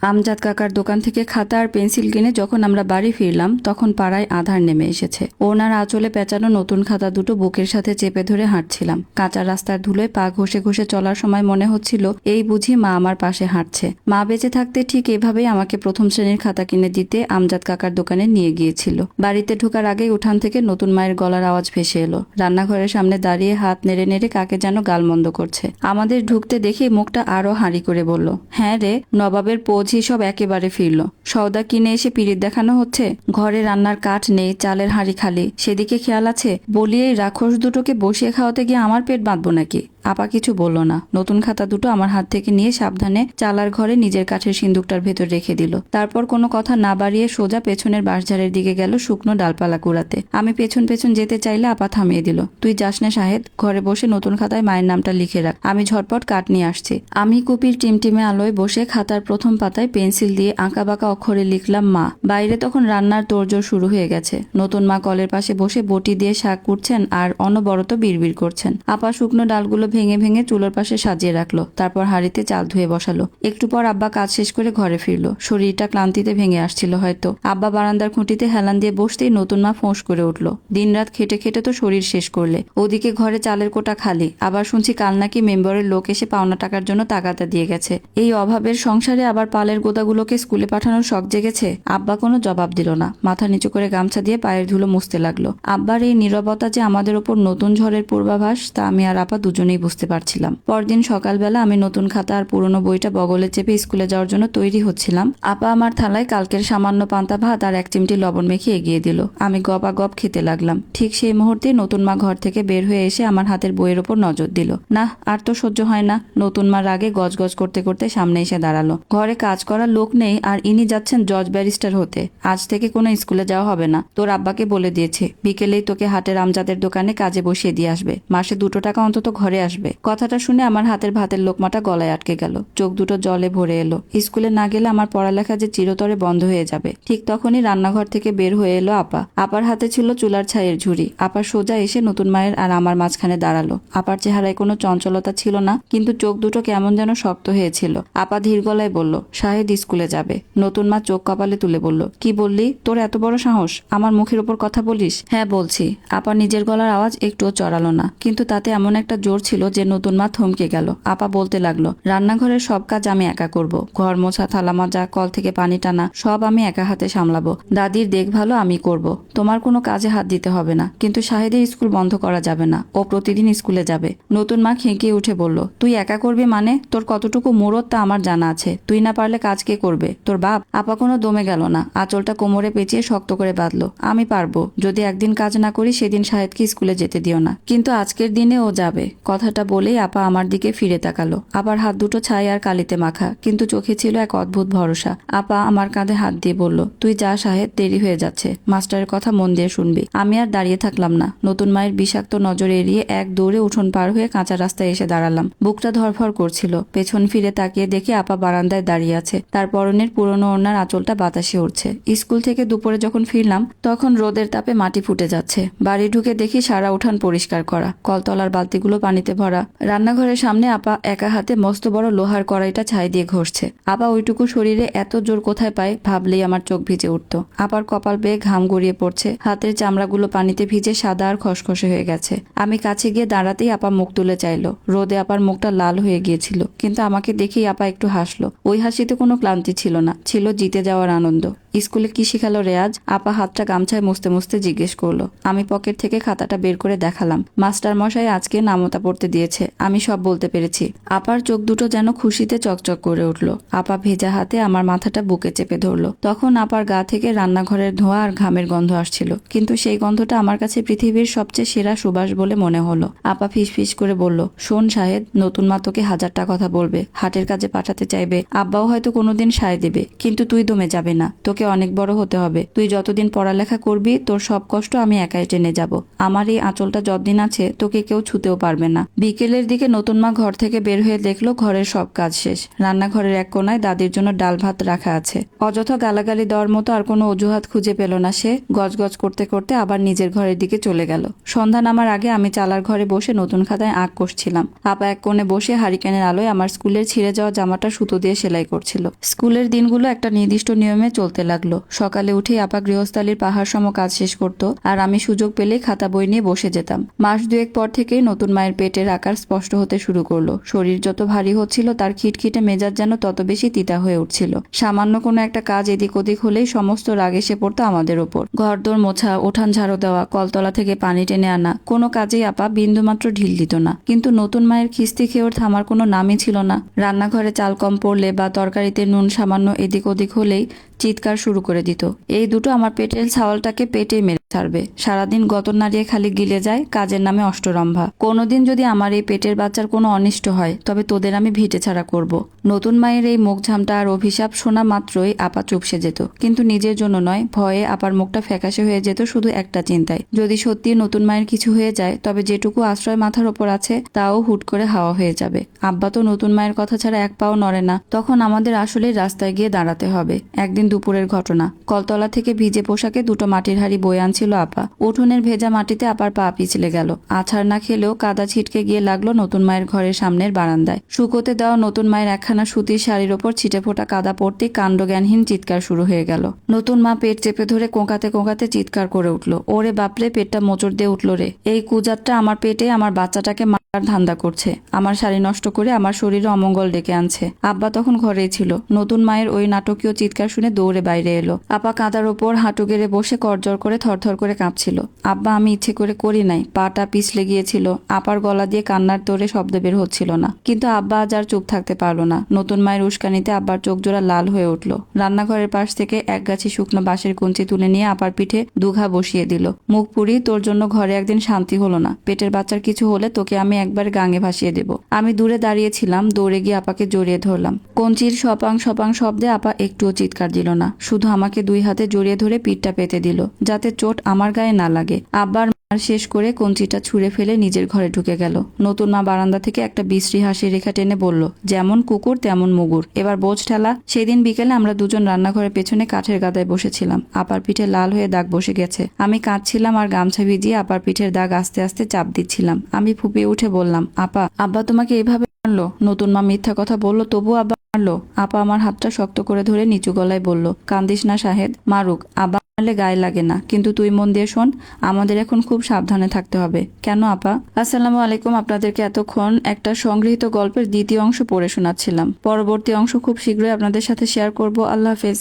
আমজাদ কাকার দোকান থেকে খাতা আর পেন্সিল কিনে যখন আমরা বাড়ি ফিরলাম তখন পাড়ায় আঁধার নেমে এসেছে। ওনার আঁচলে পেঁচানো নতুন খাতা দুটো বুকের সাথে চেপে ধরে হাঁটছিলাম। কাঁচা রাস্তার ধুলোয় পা ঘষে ঘষে চলার সময় মনে হচ্ছিল এই বুঝি মা আমার পাশে হাঁটছে। মা বেঁচে থাকতে ঠিক এভাবেই আমাকে প্রথম শ্রেণীর খাতা কিনে দিতে আমজাদ কাকার দোকানে নিয়ে গিয়েছিল। বাড়িতে ঢোকার আগেই উঠান থেকে নতুন মায়ের গলার আওয়াজ ভেসে এলো। রান্নাঘরের সামনে দাঁড়িয়ে হাত নেড়ে নেড়ে কাকে যেন গালমন্দ করছে। আমাদের ঢুকতে দেখে মুখটা আরো হাঁড়ি করে বলল, হ্যাঁ রে, নবাবের পোঝি সব একেবারে ফিরল। সওদা কিনে এসে পিরিত দেখানো হচ্ছে। ঘরে রান্নার কাঠ নেই, চালের হাঁড়ি খালি, সেদিকে খেয়াল আছে? বলিয়ে রাক্ষস দুটোকে বসিয়ে খাওয়াতে গিয়ে আমার পেট বাঁধবো নাকি? আপা কিছু বলল না। নতুন খাতা দুটো আমার হাত থেকে নিয়ে সাবধানে চালার ঘরে নিজের কাঠের সিন্দুকটার ভেতর রেখে দিল। তারপর কোনো কথা না বাড়িয়ে সোজা পেছনের বাঁশঝাড়ের দিকে গেল শুকনো ডালপালা কুড়াতে। আমি পেছন পেছন যেতে চাইলে আপা থামিয়ে দিল। তুই যাস না শাহেদ, ঘরে বসে নতুন খাতায় মায়ের নামটা লিখে রাখ, আমি ঝটপট কাঠ নিয়ে আসছি। আমি কুপির টিমটিমে আলোয় বসে খাতার প্রথম পাতায় পেন্সিল দিয়ে আঁকাবাঁকা অক্ষরে লিখলাম মা। বাইরে তখন রান্নার তোড়জোড় শুরু হয়ে গেছে। নতুন মা কলের পাশে বসে বটি দিয়ে শাক কুটছেন আর অনবরত বিড়বিড় করছেন। আপা শুকনো ডালগুলো ভেঙে ভেঙে চুলোর পাশে সাজিয়ে রাখলো। তারপর হাঁড়িতে চাল ধুয়ে বসালো। একটু পর আব্বা কাজ শেষ করে ঘরে ফিরলো। শরীরটা ক্লান্তিতে ভেঙে আসছিল হয়তো। আব্বা বারান্দার খুঁটিতে হেলান দিয়ে বসতেই নতুন মা ফোঁস করে উঠলো, দিনরাত খেটে খেটে তো শরীর শেষ করলে। ওদিকে ঘরে চালের কোটা খালি। আবার শুনছি কাল নাকি মেম্বারের লোক এসে পাওনা টাকার জন্য তাগাদা দিয়ে গেছে। এই অভাবের সংসারে আবার পালের গোদাগুলোকে স্কুলে পাঠানোর শখ জেগেছে। আব্বা কোনো জবাব দিল না। মাথা নিচু করে গামছা দিয়ে পায়ের ধুলো মুছতে লাগলো। আব্বার এই নীরবতা যে আমাদের ওপর নতুন ঝড়ের পূর্বাভাস তা আমি আর আপা দুজনেই বুঝতে পারছিলাম। পরদিন সকালবেলা আমি নতুন খাতা আর পুরনো বইটা বগলে চেপে স্কুলে যাওয়ার জন্য তৈরি হচ্ছিলাম। আপা আমার থালায় কালকের সামান্য পান্তা ভাত আর এক চিমটি লবণ মেখে এগিয়ে দিল। আমি গপা গপ খেতে লাগলাম। ঠিক সেই মুহূর্তে নতুন মা ঘর থেকে বের হয়ে এসে আমার হাতের বইয়ের ওপর নজর দিল। না, আর তো সহ্য হয় না। নতুন মা রাগে গজগজ করতে করতে সামনে এসে দাঁড়ালো। ঘরে কাজ করার লোক নেই আর ইনি যাচ্ছেন জজ ব্যারিস্টার হতে। আজ থেকে কোনো স্কুলে যাওয়া হবে না। তোর আব্বাকে বলে দিয়েছে বিকেলেই তোকে হাটের আমজাদের দোকানে কাজে বসিয়ে দিয়ে আসবে। মাসে 2 টাকা অন্তত ঘরে আসবে। কথাটা শুনে আমার হাতের ভাতের লোকমাটা গলায় আটকে গেল। চোখ দুটো জলে ভরে এলো। স্কুলে না গেলে আমার পড়ালেখা যে চিরতরে বন্ধ হয়ে যাবে। ঠিক তখনই রান্নাঘর থেকে বের হয়ে এলো আপা। আপার হাতে ছিল চুলার ছাইয়ের ঝুড়ি। আপা সোজা এসে নতুন মায়ের আর আমার মাঝখানে দাঁড়ালো। আপার চেহারায় কোনো চঞ্চলতা ছিল না, কিন্তু চোখ দুটো কেমন যেন শক্ত হয়েছিল। আপা ধীর গলায় বলল, শাহেদ স্কুলে যাবে। নতুন মা চোখ কপালে তুলে বলল, কি বললি? তোর এত বড় সাহস আমার মুখের ওপর কথা বলিস? হ্যাঁ বলছি। আপা নিজের গলার আওয়াজ একটুও চড়ালো না, কিন্তু তাতে এমন একটা জোর ছিল যে নতুন মা থমকে গেল। আপা বলতে লাগলো, রান্নাঘরের সব কাজ আমি একা করব। ঘর মোছা, থালা মাজা, কল থেকে পানি টানা সব আমি একা হাতে সামলাবো। দাদির দেখভালও আমি করব। তোমার কোনো কাজে হাত দিতে হবে না। কিন্তু শাহেদের স্কুল বন্ধ করা যাবে না। ও প্রতিদিন স্কুলে যাবে। নতুন মা খেঁকিয়ে উঠে বলল, তুই একা করবি মানে? তোর কতটুকু মুরত তা আমার জানা আছে। তুই না পারলে কাজ কে করবে? তোর বাপ? আপা কোনো দমে গেল না। আঁচলটা কোমরে পেঁচিয়ে শক্ত করে বাঁধলো। আমি পারবো। যদি একদিন কাজ না করি সেদিন শাহেদকে স্কুলে যেতে দিও না। কিন্তু আজকের দিনে ও যাবে। কথাটা বলেই আপা আমার দিকে ফিরে তাকালো। আবার হাত দুটো ছাই আর কালিতে মাখা, কিন্তু চোখে ছিল এক অদ্ভুত ভরসা। আপা আমার কাঁধে হাত দিয়ে বলল, তুই যা শাহেদ, দেরি হয়ে যাচ্ছে। মাস্টারের কথা মন দিয়ে শুনবি। আমি আর দাঁড়িয়ে থাকলাম না। নতুন মায়ের বিষাক্ত নজর এড়িয়ে এক দৌড়ে উঠোন পার হয়ে কাঁচা রাস্তায় এসে দাঁড়ালাম। বুকটা ধরফর করছিল। পেছন ফিরে তাকিয়ে দেখি আপা বারান্দায় দাঁড়িয়ে আছে। তার পরনের পুরনো ওড়নার আঁচলটা বাতাসে উঠছে। স্কুল থেকে দুপুরে যখন ফিরলাম তখন রোদের তাপে মাটি ফুটে যাচ্ছে। বাড়ি ঢুকে দেখি সারা উঠান পরিষ্কার করা, কলতলার বালতিগুলো পানিতে ভরা। রান্নাঘরের সামনে আপা একা হাতে মস্ত বড় লোহার কড়াইটা ছাই দিয়ে ঘষছে। আপা ওইটুকু শরীরে এত জোর কোথায় পায় ভাবলেই আমার চোখ ভিজে উঠতো। আপার কপাল বেয়ে ঘাম গড়িয়ে পড়ছে। হাতের চামড়াগুলো পানিতে ভিজে সাদা আর খসখসে হয়ে গেছে। আমি কাছে গিয়ে দাঁড়াতেই আপা মুখ তুলে চাইলো। রোদে আপার মুখটা লাল হয়ে গিয়েছিল, কিন্তু আমাকে দেখেই আপা একটু হাসলো। ওই হাসিতে কোনো ক্লান্তি ছিল না, ছিল জিতে যাওয়ার আনন্দ। স্কুলে কি শিখালো রেয়াজ? আপা হাতটা গামছায় মুছতে মুছতে জিজ্ঞেস করলো। আমি পকেট থেকে খাতাটা বের করে দেখালাম। মাস্টার মশাই আজকে নামতা পড়তে দিয়েছে। আমি সব বলতে পেরেছি। আপার চোখ দুটো যেন খুশিতে চকচক করে উঠলো। আপা ভেজা হাতে আমার মাথাটা বুকে চেপে ধরলো। তখন আপার গা থেকে রান্নাঘরের ধোঁয়া আর ঘামের গন্ধ আসছিল, কিন্তু সেই গন্ধটা আমার কাছে পৃথিবীর সবচেয়ে সেরা সুবাস বলে মনে হলো। আপা ফিসফিস করে বলল, শোন শাহেদ, নতুন মা তোকে 1000টা কথা বলবে, হাটের কাজে পাঠাতে চাইবে, আব্বাও হয়তো কোনোদিন সায় দেবে, কিন্তু তুই দমে যাবে না। তোকে তোকে অনেক বড় হতে হবে। তুই যতদিন পড়ালেখা করবি তোর সব কষ্ট আমি একাই টেনে যাব। আমার এই আঁচলটা যতদিন আছে তোকে কেউ ছুতেও পারবে না। বিকেলের দিকে নতুন মা ঘর থেকে বের হয়ে দেখলো ঘরের সব কাজ শেষ। রান্নাঘরের এক কোনায় দাদির জন্য ডাল ভাত রাখা আছে। অযথা গালাগালি দেওয়ার মতো আর কোনো অজুহাত খুঁজে পেল না সে। গজগজ করতে করতে আবার নিজের ঘরের দিকে চলে গেল। সন্ধ্যা নামার আগে আমি চালার ঘরে বসে নতুন খাতায় আঁক কষছিলাম। আপা এক কোণে বসে হারিকেনের আলোয় আমার স্কুলের ছিঁড়ে যাওয়া জামাটা সুতো দিয়ে সেলাই করছিল। স্কুলের দিনগুলো একটা নির্দিষ্ট নিয়মে চলতে লাগলো। সকালে উঠেই আপা গৃহস্থালির পাহাড় সম কাজ শেষ করত, আর আমি সুযোগ পেলেই খাতা বই নিয়ে বসে যেতাম। মাস দুয়েক পর থেকেই নতুন মায়ের পেটের আকার স্পষ্ট হতে শুরু করলো। শরীর যত ভারী হচ্ছিল তার খিটখিটে মেজাজ যেন তত বেশি তিতা হয়ে উঠছিল। সামান্য কোনো একটা কাজ এদিক ওদিক হলেই সমস্ত রাগ এসে পড়তো আমাদের ওপর। ঘরদোর মোছা, উঠান ঝাড়ু দেওয়া, কলতলা থেকে পানি টেনে আনা, কোনো কাজেই আপা বিন্দুমাত্র ঢিল দিত না। কিন্তু নতুন মায়ের খিস্তি খেয়ে ওর থামার কোনো নামই ছিল না। রান্নাঘরে চাল কম পড়লে বা তরকারিতে নুন সামান্য এদিক ওদিক হলেই চিৎকার শুরু করে দিত। এই দুটো আমার পেটের ছাওয়ালটাকে পেটে মেরে ছাড়বে। সারাদিন গতর নাড়িয়ে খালি গিলে যায় কাজের নামে অষ্টরম্ভা। কোনোদিন যদি আমার এই পেটের বাচ্চার কোনো অনিষ্ট হয় তবে তোদের আমি ভিটে ছাড়া করব। নতুন মায়ের এই মুখঝামটা আর অভিশাপ শোনা মাত্রই আপা চুপসে যেত। কিন্তু নিজের জন্য নয়, ভয়ে আপার মুখটা ফ্যাকাশে হয়ে যেত শুধু একটা চিন্তায়, যদি সত্যি নতুন মায়ের কিছু হয়ে যায় তবে যেটুকু আশ্রয় মাথার ওপর আছে তাও হুট করে হাওয়া হয়ে যাবে। আব্বা তো নতুন মায়ের কথা ছাড়া এক পাও নড়ে না। তখন আমাদের আসলেই রাস্তায় গিয়ে দাঁড়াতে হবে। একদিন দুপুরের ঘটনা। কলতলা থেকে ভিজে পোশাকে দুটো মাটির হাড়ি বয়ে আনছিল আপা। উঠোনের ভেজা মাটিতে আপার পা পিছলে গেল। আছাড় না খেলেও কাদা ছিটকে গিয়ে লাগলো নতুন মায়ের ঘরের সামনের বারান্দায়। শুকোতে দেওয়া নতুন মায়ের একখানা সুতির শাড়ির ওপর ছিটে ফোটা কাদা পড়তেই কাণ্ডজ্ঞানহীন চিৎকার শুরু হয়ে গেল। নতুন মা পেট চেপে ধরে কোঁকাতে কোঁকাতে চিৎকার করে উঠল, ওরে বাপরে, পেটটা মোচড় দিয়ে উঠল রে। এই কুজাতটা আমার পেটে আমার বাচ্চাটাকে মারার ধান্দা করছে। আমার শাড়ি নষ্ট করে আমার শরীরে অমঙ্গল ডেকে আনছে। আব্বা তখন ঘরেই ছিল। নতুন মায়ের ওই নাটকীয় চিৎকার শুনে দৌড়ে বাইরে এলো। আপা কাঁদার ওপর হাঁটু গেড়ে বসে করজর করে থরথর করে কাঁপছিল। আব্বা, আমি ইচ্ছে করে করি নাই, পাটা পিছলে গিয়েছিল। আপার গলা দিয়ে কান্নার তোড়ে শব্দ বের হচ্ছিল না। কিন্তু আব্বা আজ আর চুপ থাকতে পারলো না। নতুন মায়ের উস্কানিতে আব্বার চোখ জোড়া লাল হয়ে উঠল। রান্নাঘরের পাশ থেকে এক গাছি শুকনো বাঁশের কঞ্চি তুলে নিয়ে আপার পিঠে দুঘা বসিয়ে দিল। মুখ পুরি, তোর জন্য ঘরে একদিন শান্তি হলো না। পেটের বাচ্চার কিছু হলে তোকে আমি একবার গাঙে ভাসিয়ে দেব। আমি দূরে দাঁড়িয়েছিলাম, দৌড়ে গিয়ে আপাকে জড়িয়ে ধরলাম। কঞ্চির সপাং সপাং শব্দে আপা একটুও চিৎকার দিল না, শুধু আমাকে দুই হাতে জড়িয়ে ধরে পিঠটা পেতে দিল যাতে চোট আমার গায়ে না লাগে। আব্বার মার শেষ করে কঞ্চিটা ছুঁড়ে ফেলে নিজের ঘরে ঢুকে গেল। নতুন মা বারান্দা থেকে একটা বিশ্রী হাসি রেখা টেনে বলল, যেমন কুকুর তেমন মুগুর, এবার বোঝ ঠেলা। সেদিন বিকেলে আমরা দুজন রান্নাঘরের পেছনে কাঠের গাদায় বসেছিলাম। আপার পিঠে লাল হয়ে দাগ বসে গেছে। আমি কাঁদছিলাম আর গামছা ভিজিয়ে আপার পিঠের দাগ আস্তে আস্তে চাপ দিচ্ছিলাম। আমি ফুপিয়ে উঠে বললাম, আপা, আব্বা তোমাকে এভাবে মারলো? নতুন মা মিথ্যা কথা বললো তবু আব্বা মারলো? আপা আমার হাতটা শক্ত করে ধরে নিচু গলায় বলল, কান্দিস না শাহেদ, মারুক, আব্বা মারলে গায়ে লাগে না, কিন্তু তুই মন দিয়ে শোন, আমাদের এখন খুব সাবধানে থাকতে হবে। কেন আপা? আসসালামু আলাইকুম। আপনাদেরকে এতক্ষণ একটা সংগৃহীত গল্পের দ্বিতীয় অংশ পড়ে শোনাচ্ছিলাম। পরবর্তী অংশ খুব শীঘ্রই আপনাদের সাথে শেয়ার করব। আল্লাহ হাফেজ।